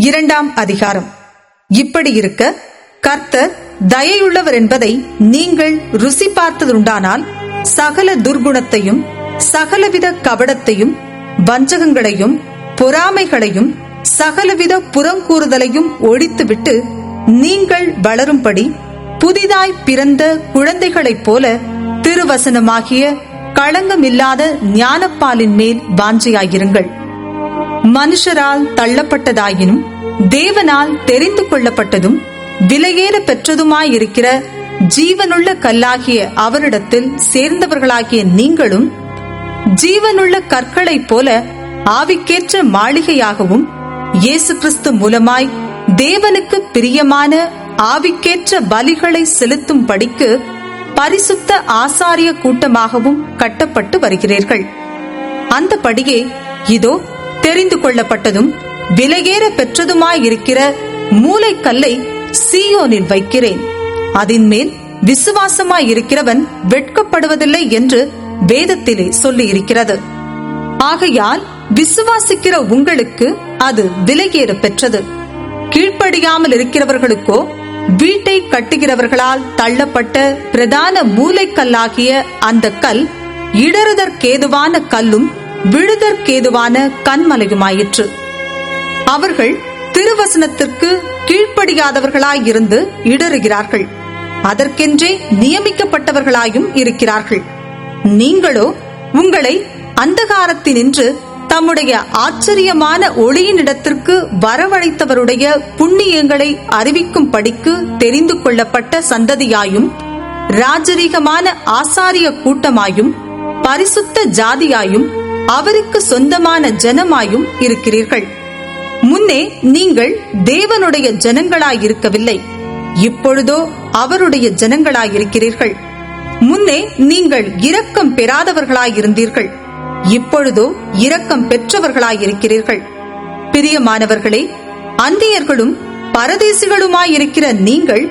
2ஆம் அதிகாரம். இப்படி இருக்க கர்த்தர் தயையுள்ளவர் என்பதை நீங்கள் ருசி பார்த்ததுண்டானால் சகல துர்குணத்தையும் சகலவித கபடத்தையும் வஞ்சகங்களையும் பொறாமைகளையும் சகலவித புறங்கூறுதலையும் ஒழித்துவிட்டு நீங்கள் வளரும்படி புதிதாய் பிறந்த குழந்தைகளைப் போல திருவசனமாகிய களங்கமில்லாத ஞானப்பாலின் மேல் வாஞ்சையாயிருங்கள். மனுஷரால் தள்ளப்பட்டதாயினும் தேவனால் தெரிந்து கொள்ளப்பட்டதும் விலையேற பெற்றதுமாயிருக்கிற ஜீவனுள்ள கல்லாகிய அவரிடத்தில் சேர்ந்தவர்களாகிய நீங்களும் ஜீவனுள்ள கற்களைப் போல ஆவிக்கேற்ற மாளிகையாகவும் இயேசு கிறிஸ்து மூலமாய் தேவனுக்கு பிரியமான ஆவிக்கேற்ற பலிகளை செலுத்தும் படிக்கு பரிசுத்த ஆசாரிய கூட்டமாகவும் கட்டப்பட்டு வருகிறீர்கள். அந்த படியே இதோ தெரிந்து கொள்ளப்பட்டதும் விலையேற பெற்றதுமாயிருக்கிற மூலைக்கல்லை சீயோனில் வைக்கிறேன், அதின் மேல் விசுவாசமாயிருக்கிறவன் வெட்கப்படுவதில்லை என்று வேதத்திலே சொல்லி இருக்கிறது. ஆகையால் விசுவாசிக்கிற உங்களுக்கு அது விலையேற பெற்றது. கீழ்ப்படியாமல் இருக்கிறவர்களுக்கோ வீட்டை கட்டுகிறவர்களால் தள்ளப்பட்ட பிரதான மூலைக்கல்லாகிய அந்த கல் இடறுதற்கேதுவான கல்லும் விழுதற்கேதுவான கன்மலையுமாயிற்று. அவர்கள் திருவசனத்திற்கு கீழ்ப்படியாதவர்களாயிருந்து இடறுகிறார்கள், அதற்கென்றே நியமிக்கப்பட்டவர்களாயும் இருக்கிறார்கள். நீங்களோ உங்களை அந்தகாரத்தினின்று தம்முடைய ஆச்சரியமான ஒளியினிடத்திற்கு வரவழைத்தவருடைய புண்ணியங்களை அறிவிக்கும் படிக்கு தெரிந்து கொள்ளப்பட்ட சந்ததியாயும் ராஜரீகமான ஆசாரிய கூட்டமாயும் பரிசுத்த ஜாதியாயும் அவருக்கு சொந்தமான ஜனமாயும் இருக்கிறீர்கள். முன்னே நீங்கள் தேவனுடைய ஜனங்களாயிருக்கவில்லை, இப்பொழுதோ அவருடைய ஜனங்களாயிருக்கிறீர்கள். முன்னே நீங்கள் இரக்கம் பெறாதவர்களாயிருந்தீர்கள், இப்பொழுதோ இரக்கம் பெற்றவர்களாயிருக்கிறீர்கள். பிரியமானவர்களே, அந்நியர்களும் பரதேசிகளுமாயிருக்கிற நீங்கள்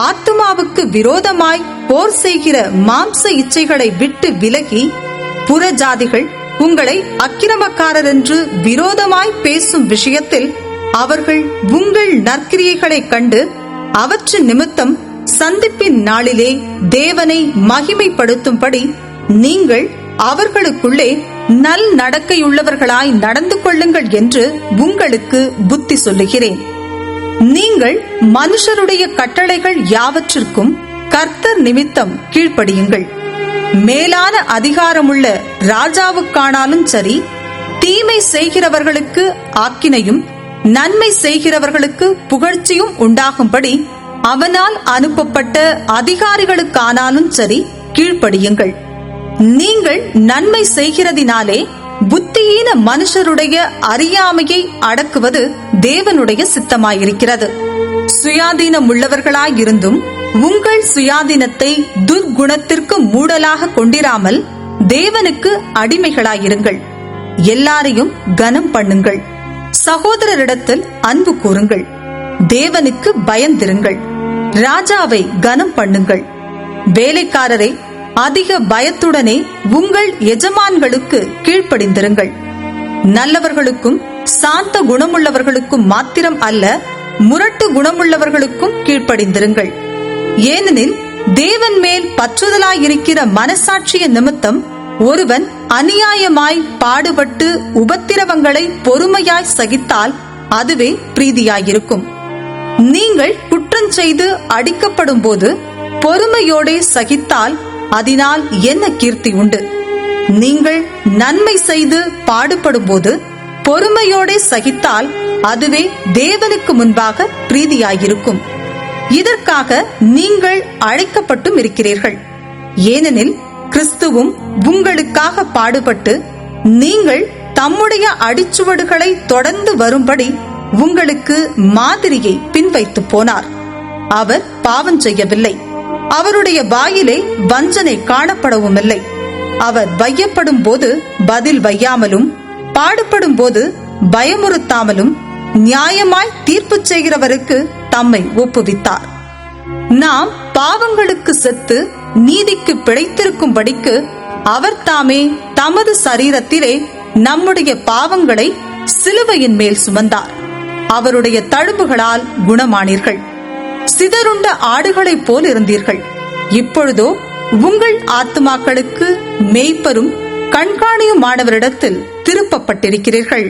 ஆத்துமாவுக்கு விரோதமாய் போர் செய்கிற மாம்ச இச்சைகளை விட்டு விலகி, புறஜாதிகள் உங்களை அக்கிரமக்காரர் என்று விரோதமாய் பேசும் விஷயத்தில் அவர்கள் உங்கள் நற்கிரியைகளை கண்டு அவற்றின் நிமித்தம் சந்திப்பின் நாளிலே தேவனை மகிமைப்படுத்தும்படி நீங்கள் அவர்களுக்குள்ளே நல் நடக்கையுள்ளவர்களாய் நடந்து கொள்ளுங்கள் என்று உங்களுக்கு புத்தி சொல்லுகிறேன். நீங்கள் மனுஷருடைய கட்டளைகள் யாவற்றிற்கும் கர்த்தர் நிமித்தம் கீழ்ப்படியுங்கள். மேலான அதிகாரமுள்ள ராஜாவுக்கானாலும் சரி, தீமை செய்கிறவர்களுக்கு ஆக்கினையும் நன்மை செய்கிறவர்களுக்கு புகழ்ச்சியும் உண்டாகும்படி அவனால் அனுப்பப்பட்ட அதிகாரிகளுக்கானாலும் சரி கீழ்ப்படியுங்கள். நீங்கள் நன்மை செய்கிறதினாலே புத்தியீன மனுஷருடைய அறியாமையை அடக்குவது தேவனுடைய சித்தமாயிருக்கிறது. சுயாதீனம் உள்ளவர்களாயிருந்தும் உங்கள் சுயாதீனத்தை துர்குணத்திற்கு மூடலாக கொண்டிராமல் தேவனுக்கு அடிமைகளாயிருங்கள். எல்லாரையும் கனம் பண்ணுங்கள், சகோதரரிடத்தில் அன்பு கூறுங்கள், தேவனுக்கு பயந்திருங்கள், ராஜாவை கனம் பண்ணுங்கள். வேலைக்காரரை அதிக பயத்துடனே உங்கள் எஜமான்களுக்கு கீழ்ப்படிந்திருங்கள். நல்லவர்களுக்கும் சாந்த குணமுள்ளவர்களுக்கும் மாத்திரம் அல்ல, முரட்டு குணமுள்ளவர்களுக்கும் கீழ்ப்படிந்திருங்கள். ஏனெனில் தேவன் மேல் பற்றுதலாயிருக்கிற மனசாட்சிய நிமித்தம் ஒருவன் அநியாயமாய் பாடுபட்டு உபத்திரவங்களை பொறுமையாய் சகித்தால் அதுவே பிரீதியாயிருக்கும். நீங்கள் குற்றம் செய்து அடிக்கப்படும் போது பொறுமையோடே சகித்தால் அதனால் என்ன கீர்த்தி உண்டு? நீங்கள் நன்மை செய்து பாடுபடும் போது பொறுமையோடே சகித்தால் அதுவே தேவனுக்கு முன்பாக பிரீதியாயிருக்கும். இதற்காக நீங்கள் அழைக்கப்பட்டும் இருக்கிறீர்கள். ஏனெனில் கிறிஸ்துவும் உங்களுக்காக பாடுபட்டு நீங்கள் தம்முடைய அடிச்சுவடுகளை தொடர்ந்து வரும்படி உங்களுக்கு மாதிரியை பின்வைத்து போனார். அவர் பாவம் செய்யவில்லை, அவருடைய வாயிலே வஞ்சனை காணப்படவும் இல்லை. அவர் வையப்படும் போது பதில் வையாமலும் பாடுபடும் போது பயமுறுத்தாமலும் நியாயமாய் தீர்ப்பு செய்கிறவருக்கு தம்மை ஒப்புவித்தார். நாம் பாவங்களுக்கு செத்து நீதிக்கு பிழைத்திருக்கும்படிக்கு அவர் தாமே தமது சரீரத்திலே நம்முடைய பாவங்களை சிலுவையின் மேல் சுமந்தார். அவருடைய தழும்புகளால் குணமானீர்கள். சிதறுண்ட ஆடுகளைப் போல் இருந்தீர்கள். இப்பொழுதோ உங்கள் ஆத்துமாக்களுக்கு மேய்ப்பரும் கண்காணியுமானவரிடத்தில் திருப்பப்பட்டிருக்கிறீர்கள்.